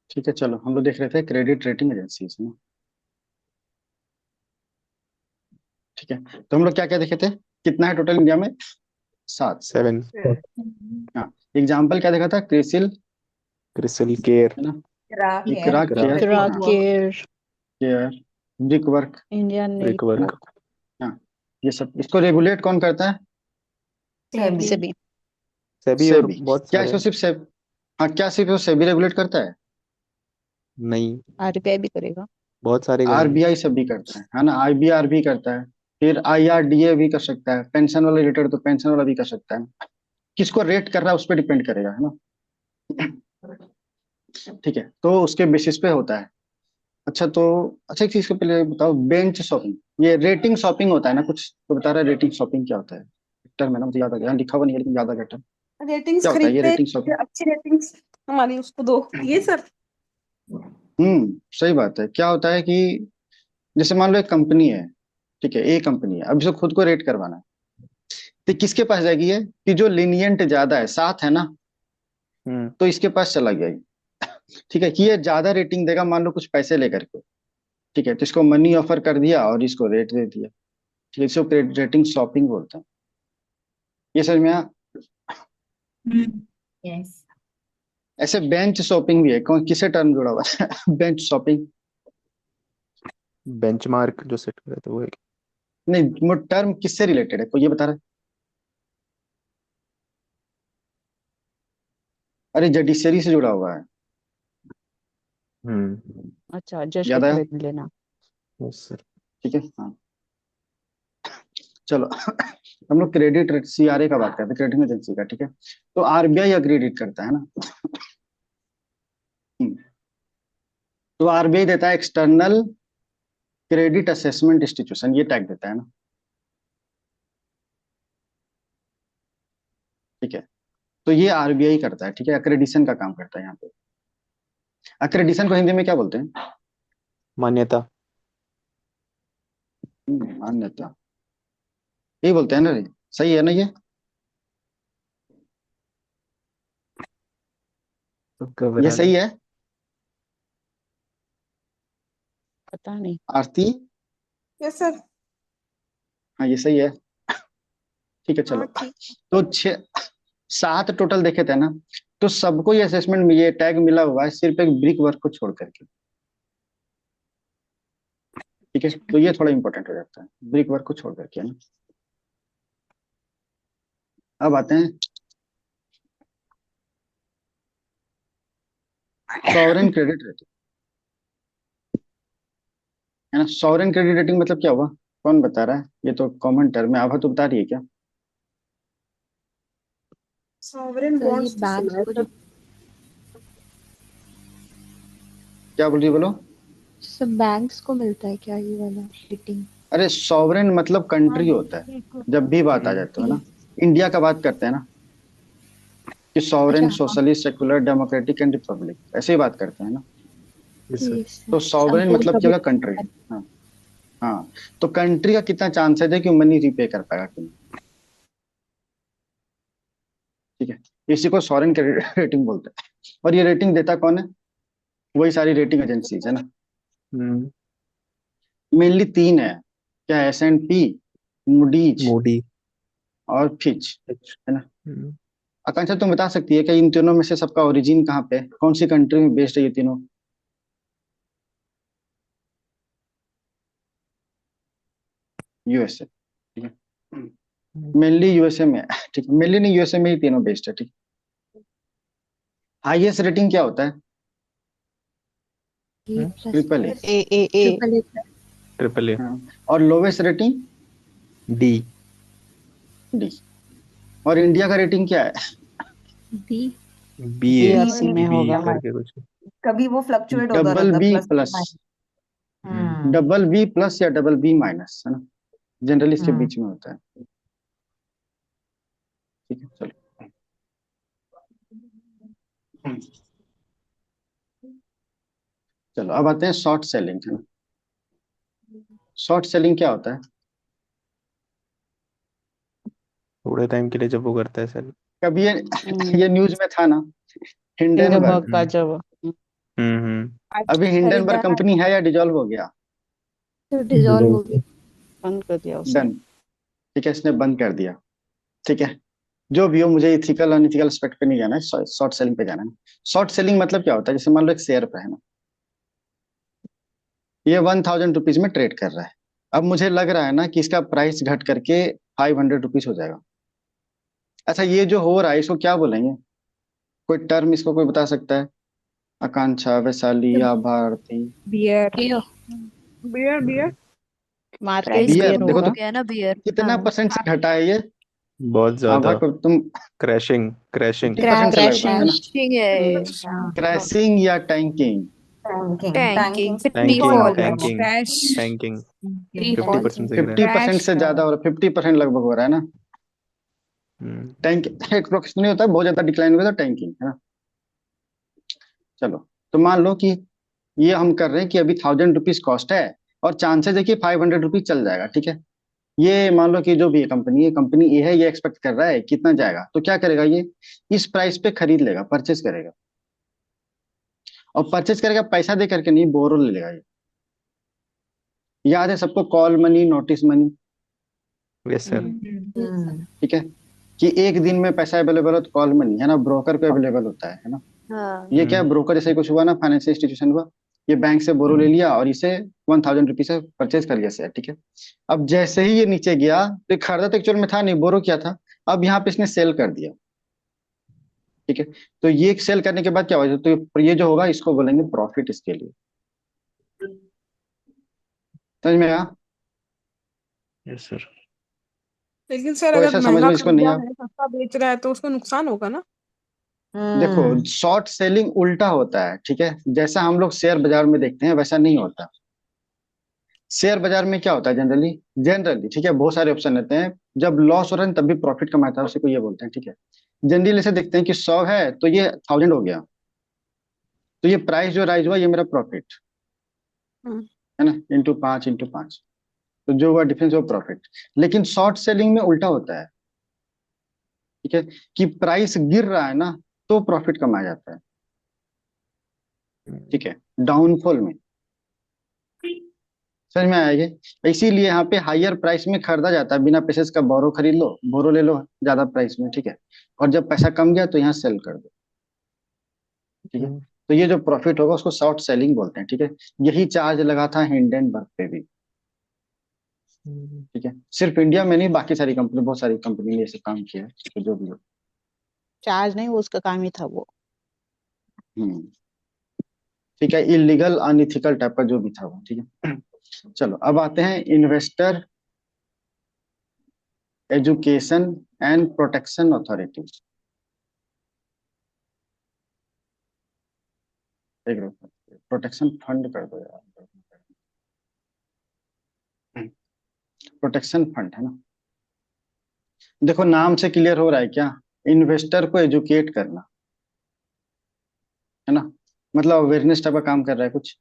ठीक है, चलो हम लोग देख रहे थे क्रेडिट रेटिंग एजेंसीज में। ठीक है, तो हम लोग क्या क्या देखे थे? कितना है टोटल इंडिया में? 7। 7। हाँ। एग्जाम्पल क्या देखा था? क्रिसिल, क्रिसल केयर। है ना? ग्राफ है। इकरा इकरा। केयर, रिवॉक हाँ। Work. Care. Care, brick work, Indian brick है ना? नील। वर्क। हाँ। ये सब इसको रेगुलेट कौन करता है? सेबी। सेबी। सेबी और सेबी। बहुत क्या सारे इसको हैं। सिर्फ सेब हाँ, क्या सिर्फ वो सेबी रेगुलेट करता है? नहीं, आरबीआई भी करेगा। बहुत सारे करेंगे। आरबीआई सब भी करता है ना? आईबीआर भी करता है। फिर आईआरडीए भी कर सकता है, पेंशन वाला रिलेटेड तो पेंशन वाला भी कर सकता है। किसको रेट कर रहा है उस पर डिपेंड करेगा, है ना? ठीक है, तो उसके बेसिस पे होता है। अच्छा तो, अच्छा एक चीज को पहले बताओ, बेंच शॉपिंग, ये रेटिंग शॉपिंग होता है ना कुछ तो बता रहा है? रेटिंग शॉपिंग क्या होता है? टर्म है ना, मुझे याद आ गया, लिखा हुआ नहीं है लेकिन याद आ गया टर्म। रेटिंग्स क्या होता है ये खरीदते रेटिंग हैं, शॉपिंग? अच्छी रेटिंग्स हमारी उसको दो, ये सर। सही बात है। क्या होता है कि जैसे मान लो एक कंपनी है, ठीक है, ए कंपनी है, अब इसको खुद को रेट करवाना है, तो किसके पास जाएगी ये? कि जो लिनियंट ज्यादा है, साथ है ना, हम्म। तो इसके पास चला गया ये। ठीक है, कि ये ज्यादा रेटिंग देगा, मान लो कुछ पैसे लेकर के। ठीक है, तो इसको मनी ऑफर कर दिया और इसको रेट दे दिया। ठीक है, इसको रेटिंग शॉपिंग बोलते हैं। ये समझ में आया? यस। ऐसे बेंच शॉपिंग भी है, कौन किसे टर्म जुड़ा हुआ है? Bench shopping. बेंचमार्क जो सेट करे तो वो है। नहीं, वो टर्म किससे रिलेटेड है, कोई ये बता रहा है? अरे जडिशरी से जुड़ा हुआ है। हम्म। अच्छा, जज को याद आया? खरीद लेना। Yes sir. ठीक है, हाँ। चलो हम लोग क्रेडिट सीआरए का बात करते हैं, क्रेडिट एजेंसी का। ठीक है, तो आरबीआई क्रेडिट करता है ना। हम्म, तो आरबीआई देता है एक्सटर्नल क्रेडिट असेसमेंट इंस्टीट्यूशन, ये टैग देता है ना। ठीक है, तो ये आरबीआई करता है। ठीक है, अक्रेडिशन का काम करता है यहाँ पे। अक्रेडिशन को हिंदी में क्या बोलते हैं? मान्यता। मान्यता, यही बोलते हैं ना रे? सही है ना ये? तो ये घबरा सही गए। है? पता नहीं। आरती? Yes sir. हाँ ये सही है। ठीक है, हाँ चलो। ठीक। तो 7 टोटल देखे थे ना, तो सबको ये असेसमेंट में ये टैग मिला हुआ है, सिर्फ एक ब्रिक वर्क को छोड़ करके। ठीक है, तो ये थोड़ा इंपॉर्टेंट हो जाता है, ब्रिक वर्क को छोड़ करके, है ना? अब आते हैं सॉवरेन क्रेडिट रेटिंग, है ना? सॉवरेन क्रेडिट रेटिंग मतलब क्या हुआ? कौन बता रहा है? ये तो कॉमन टर्म है, आभा तो बता रही है क्या? सॉवरेन सर ये बॉन्ड्स तो सुना बैंक्स है को सर। जो क्या बोल रही है, बोलो? सब बैंक्स को मिलता है क्या ये वाला रेटिंग? अरे सॉवरेन मतलब हाँ कंट्री होता है। बिल्कुल। जब भी बात आ हम्म। जाए तो, है ना? इंडिया का बात करते हैं ना, कि अच्छा सॉवरेन हाँ। Socialist secular democratic and Republic, ऐसे ही बात करते हैं ना। Yes sir. ठीक है तो सब सॉवरेन वो मतलब क्या सभी। होगा? कंट्री। हाँ। हाँ, तो कंट्री का कितना चांस है कि मनी रिपे कर पाएगा कि नहीं? ठीक है, इसी को सॉवरेन क्रेडिट रेटिंग बोलते हैं। और ये रेटिंग देता कौन है? वही सारी रेटिंग एजेंसीज, है ना? हम्म। मेनली 3 है। क्या है? S&P, Moody's Modi. और फिच, है ना? हम्म। आकांक्षा तुम बता सकती है कि इन तीनों में से सबका ओरिजिन कहाँ पे है? कौन सी कंट्री में बेस्ड है ये तीनों? यूएसए। ठीक है, मेनली यूएसए में है। ठीक है, मेनली नहीं, यूएसए में ही तीनों बेस्ड है। ठीक। हाईएस्ट रेटिंग क्या होता है? A plus triple A. Plus A triple A plus. Triple A. हाँ, और लोवेस्ट रेटिंग? डी। डी। और इंडिया का रेटिंग क्या है? बी। B B A. और सी में बी होगा। करके कुछ। कभी वो फ्लक्चुएट होता डबल रहता है, बी प्लस प्लस, माइनस। हम्म। डबल बी प्लस या डबल बी माइनस, है ना? जनरली इसके हम्म। बीच में होता है। ठीक है, चलो। चलो अब आते हैं शॉर्ट सेलिंग, है ना? शॉर्ट सेलिंग क्या होता है? थोड़े टाइम के लिए जब वो करता है सर। कभी ये न्यूज में था ना, हिंडनबर्ग। हिंडनबर्ग का जब। अभी हिंडनबर्ग कंपनी है या डिजॉल्व हो गया? तो डिजॉल्व हो गई। बंद कर दिया उसने। डन। ठीक है, इसने बंद कर दिया। ठीक है, जो भी हो, मुझे इथिकल अनइथिकल एस्पेक्ट पे नहीं जाना है, शॉर्ट सेलिंग पे जाना है। शॉर्ट सेलिंग मतलब क्या होता है? जैसे मान लो एक शेयर पे है ना, ये 1000 रुपीज में ट्रेड कर रहा है। अब मुझे लग रहा है ना कि इसका प्राइस घट करके 500 रुपीज हो जाएगा। अच्छा, ये जो हो रहा है इसको क्या बोलेंगे? कोई टर्म इसको कोई बता सकता है? आकांक्षा, वैशाली या भारती? बियर ये bear bear market price bear. Bear कम देखो होगा। तो हो गया ना बियर। कितना हाँ परसेंट से घटा है ये? बहुत आभा ज्यादा। को तुम क्रैशिंग क्रैशिंग 50% से लगभग है ना? क्रैशिंग है ये। हाँ क्रैशिंग या tanking? Tanking 50 tanking fall tanking crash tanking free 50% से गिरा है। 50% से ज्यादा हो रहा है, 50% लगभग हो रहा है ना? हम्म, टैंक एक प्रोफेशनल नहीं होता, बहुत ज्यादा डिक्लाइन होगा तो टैंकिंग है ना? चलो, तो मान लो कि ये हम कर रहे हैं कि अभी 1000 रुपीज कॉस्ट है और चांसेस है कि 500 रुपीज चल जाएगा। ठीक है, ये मान लो कि जो भी कंपनी ए है, ये एक्सपेक्ट कर रहा है कितना जाएगा, तो क्या करेगा ये? इस प्राइस पे खरीद लेगा, परचेज करेगा। और परचेज करेगा पैसा दे करके नहीं, बोरो ले लेगा ये। याद है सबको call money, notice money? Yes sir. ठीक है, कि एक दिन में पैसा अवेलेबल हो तो कॉल मनी है ना, ब्रोकर पे अवेलेबल होता है ना? हाँ ये क्या है, हम्म, ब्रोकर जैसे कुछ हुआ ना, फाइनेंशियल इंस्टीट्यूशन हुआ, ये बैंक से बोरो ले लिया और इसे 1000 रुपीज से परचेज कर लिया शेयर। ठीक है, अब जैसे ही ये नीचे गया तो ये खरीदा तो एक्चुअल में था नहीं, बोरो किया था। अब यहाँ पे इसने सेल कर दिया। ठीक है, तो ये सेल करने के बाद क्या होगा, तो ये जो होगा इसको बोलेंगे प्रॉफिट इसके लिए। समझ में आया? Yes sir. लेकिन सर कोई अगर ऐसा समझ महंगा में इसको नहीं खरीदा आ? है सस्ता बेच रहा है तो उसको नुकसान होगा ना। देखो, शॉर्ट सेलिंग उल्टा होता है। ठीक है, जैसा हम लोग शेयर बाजार में देखते हैं वैसा नहीं होता। शेयर बाजार में क्या होता है जनरली? जनरली ठीक है, बहुत सारे ऑप्शन रहते हैं। जब लॉस हो रहा है तब भी प्रॉफिट कमाता है, उसी को ये बोलते हैं। ठीक है, जनरली ऐसे देखते हैं कि 100 है तो ये 1000 हो गया, तो ये प्राइस जो राइज हुआ ये मेरा प्रॉफिट हम्म, है ना, इंटू 5 तो जो हुआ डिफरेंस वो प्रॉफिट। लेकिन शॉर्ट सेलिंग में उल्टा होता है। ठीक है, कि प्राइस गिर रहा है ना तो प्रॉफिट कमाया जाता है। ठीक है, डाउनफॉल में। समझ में आएगी? इसीलिए यहाँ पे हायर प्राइस में खरीदा जाता है, बिना पैसे का बोरो खरीद लो, बोरो ले लो ज्यादा प्राइस में। ठीक है, और जब पैसा कम गया तो यहाँ सेल कर दो। ठीक है, तो ये जो प्रॉफिट होगा उसको शॉर्ट सेलिंग बोलते हैं। ठीक है, यही चार्ज लगा था हिंडनबर्ग पे भी। ठीक है, सिर्फ इंडिया में नहीं, बाकी सारी कंपनी, बहुत सारी कंपनी ने ऐसे काम किया है, तो जो भी हो। चार्ज नहीं, वो उसका काम ही था वो। हम्म, ठीक है, इलीगल अनइथिकल टाइप का जो भी था वो। ठीक है, चलो अब आते हैं investor education and protection authority. एक प्रोटेक्शन फंड कर दो यार, प्रोटेक्शन फंड है ना? देखो, नाम से क्लियर हो रहा है क्या? इन्वेस्टर को एजुकेट करना है ना, मतलब अवेयरनेस टाइप का काम कर रहा है कुछ।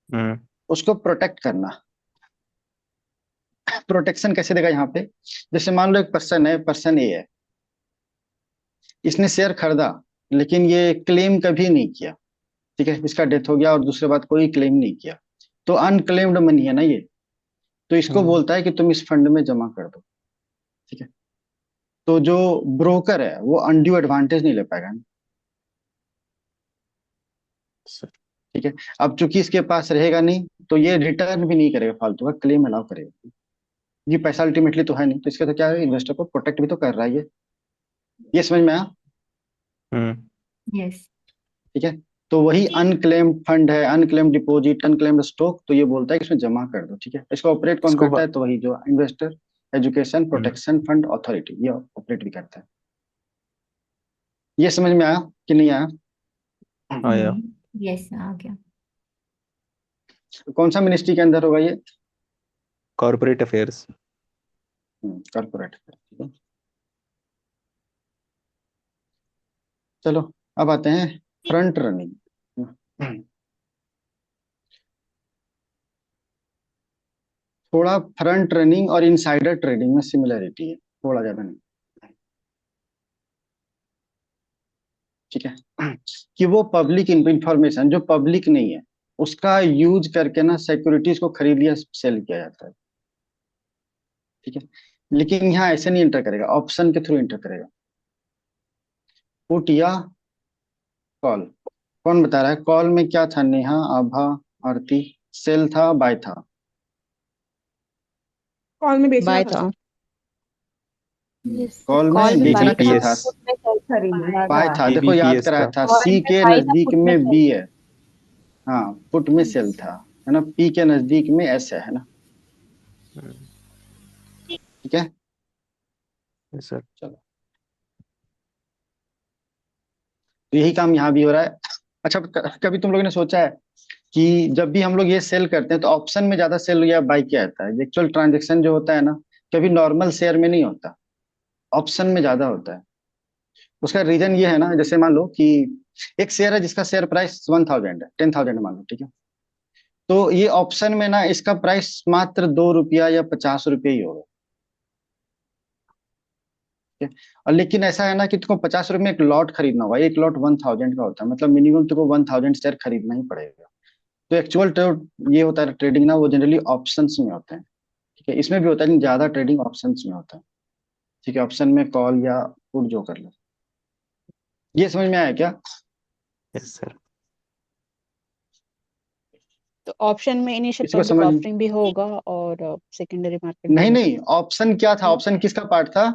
हम्म, उसको प्रोटेक्ट करना। प्रोटेक्शन कैसे देगा यहाँ पे? जैसे मान लो एक पर्सन है, पर्सन ए है, इसने शेयर खरीदा लेकिन ये क्लेम कभी नहीं किया। ठीक है, इसका डेथ हो गया और दूसरे बात कोई क्लेम नहीं किया, तो अनक्लेम्ड मनी है ना ये। तो इसको हम्म, बोलता है कि तुम इस फंड में जमा कर दो। ठीक है, तो जो ब्रोकर है वो अनड्यू एडवांटेज नहीं ले पाएगा ना। सर। ठीक है, अब चूंकि इसके पास रहेगा नहीं तो ये रिटर्न भी नहीं करेगा, फालतू का क्लेम अलाउ करेगा। ये पैसा अल्टीमेटली तो है नहीं, तो इसका तो क्या है, इन्वेस्टर को प्रोटेक्ट भी तो कर रहा है ये समझ में आया? हम्म, यस। ठीक है, तो वही अनक्लेम्ड फंड है, अनक्लेम्ड डिपॉजिट, अनक्लेम्ड स्टॉक, तो ये बोलता है कि इसमें जमा कर दो। ठीक है, इसको ऑपरेट कौन इसको करता है? तो वही जो इन्वेस्टर एजुकेशन हम्म, प्रोटेक्शन फंड अथॉरिटी, ये ऑपरेट भी करता है। ये समझ में आया कि नहीं आया? आया। यस आ गया। कौन सा मिनिस्ट्री के अंदर होगा ये? Corporate affairs. कॉर्पोरेट। ठीक है, चलो अब आते हैं फ्रंट रनिंग। थोड़ा फ्रंट रनिंग और इनसाइडर ट्रेडिंग में सिमिलरिटी है, थोड़ा ज्यादा नहीं। ठीक है, कि वो पब्लिक इंफॉर्मेशन जो पब्लिक नहीं है उसका यूज करके ना सिक्योरिटीज को खरीद लिया सेल किया जाता है। ठीक है, लेकिन यहाँ ऐसे नहीं इंटर करेगा, ऑप्शन के थ्रू इंटर करेगा। पुट या कॉल, कौन बता रहा है? कॉल में क्या था? नेहा, आभा, आरती। सेल था, बाय था। कॉल में बेचना बाय था था। सर। यस कॉल कॉल में में बेचना बाय किसे था। था? पीपीएस पुट में सेल खरीदना बाय था। था, देखो याद पीबीपीएस कराया का था। कॉल सी में के बाय था, नजदीक पुट में में सेल बी था। है। हाँ, पुट में सेल था, है ना? पी के नजदीक में एस है ना? ठीक है, यस सर। चलो, तो यही काम यहाँ भी हो रहा है। अच्छा, कभी तुम लोगों ने सोचा है कि जब भी हम लोग ये सेल करते हैं तो ऑप्शन में ज्यादा सेल या बाई क्या आता है? एक्चुअल ट्रांजेक्शन जो होता है ना, कभी नॉर्मल शेयर में नहीं होता, ऑप्शन में ज्यादा होता है। उसका रीजन ये है ना, जैसे मान लो कि एक शेयर है जिसका शेयर प्राइस 1000 है, 10,000 मान लो, ठीक है? तो ये ऑप्शन में ना इसका प्राइस मात्र 2 रुपया या 50 रुपये ही होगा। ठीक है? और लेकिन ऐसा है ना कि तुमको 50 रुपये में एक लॉट खरीदना होगा, एक लॉट 1000 का होता है, मतलब मिनिमम तुमको 1000 शेयर खरीदना ही पड़ेगा। तो एक्चुअल ये होता है ट्रेडिंग ना, वो जनरली ऑप्शंस में होते हैं। ठीक है, इसमें भी होता है लेकिन ज्यादा ट्रेडिंग ऑप्शंस में होता है। ठीक है, ऑप्शन में कॉल या पुट जो कर लो। ये समझ में आया क्या? Yes sir. तो ऑप्शन में इनिशियल किसी को पब्लिक समझ? ऑफरिंग भी होगा और सेकेंडरी मार्केट भी नहीं होगा। नहीं, ऑप्शन क्या था? ऑप्शन किसका पार्ट था?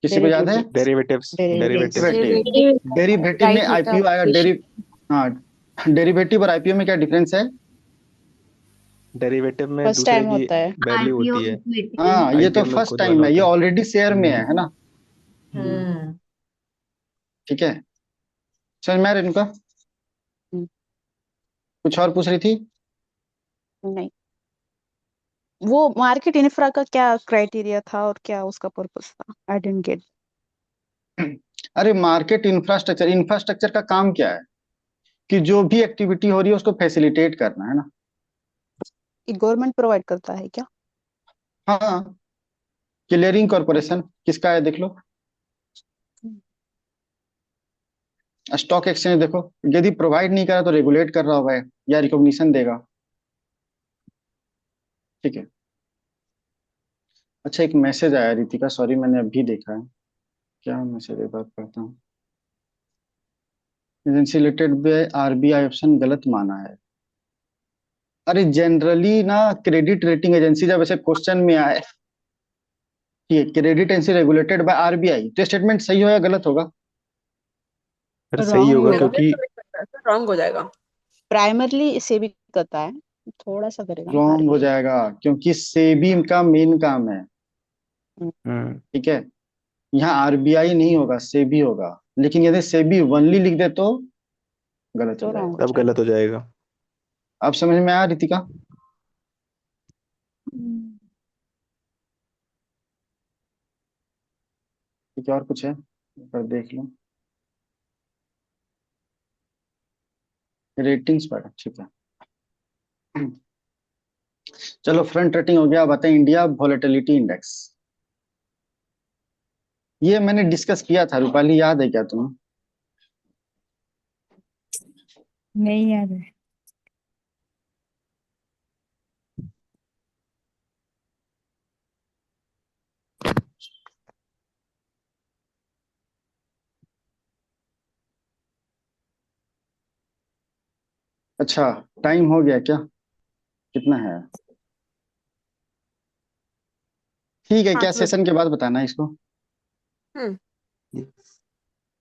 किसी को याद है? Derivative. Derivatives derivatives. Derivatives derivative. Derivative में राइट होता आईपीओ आएगा, है। हाँ, डेरिवेटिव और आईपीओ में क्या डिफरेंस है? डेरिवेटिव में फर्स्ट दूसरे टाइम की होता है। वैल्यू आईपीओ होती है, इक्विटी। हाँ, ये तो आईपीओ में फर्स्ट खुद वाला टाइम है, ये होता है। ऑलरेडी शेयर में है ना? हम्म। ठीक है, समझ में आ रहा है इनका? हम्म, कुछ और पूछ रही थी? नहीं, वो मार्केट इंफ्रा का क्या क्राइटेरिया था और क्या उसका पर्पस था? आई डेंट गेट। अरे मार्केट इंफ्रास्ट्रक्चर, इंफ्रास्ट्रक्चर का काम क्या है? कि जो भी एक्टिविटी हो रही है उसको फैसिलिटेट करना, है ना? ये गवर्नमेंट प्रोवाइड करता है क्या? हाँ, क्लियरिंग कॉर्पोरेशन किसका है देख लो। स्टॉक एक्सचेंज देखो, यदि प्रोवाइड नहीं करा तो रेगुलेट कर रहा होगा या रिकॉग्निशन देगा। ठीक है, अच्छा, एक मैसेज आया रितिका, सॉरी मैंने अभी देखा है। क्या मैसेज है, बात करता हूँ। Agency related by RBI option गलत माना है। अरे जनरली ना, क्रेडिट रेटिंग एजेंसी जब ऐसे क्वेश्चन में आए कि credit agency regulated by RBI, तो स्टेटमेंट सही हो या गलत होगा? सर सही रॉन्ग होगा होगा। क्योंकि रॉन्ग हो जाएगा। प्राइमरली इसे भी करता है, थोड़ा सा करेगा ना रॉन्ग हो आरबीआई। जाएगा, क्योंकि सेबी का मेन काम है। हम्म ठीक है, यहाँ आरबीआई नहीं होगा, सेबी होगा। लेकिन यदि सेबी वनली लिख दे तो गलत हो तो रॉन्ग जाएगा। हो तब जाएगा। गलत हो जाएगा। अब समझ में आया रितिका? ठीक है, और कुछ है? एक बार देख लो रेटिंग्स पर। ठीक है, चलो, फ्रंट रेटिंग हो गया। बताएं इंडिया वोलेटिलिटी इंडेक्स, ये मैंने डिस्कस किया था, रूपाली याद है क्या तुम्हें? नहीं याद है। अच्छा, टाइम हो गया क्या? कितना है? ठीक है, क्या 5 बजे। सेशन के बाद बताना है इसको? हम्म।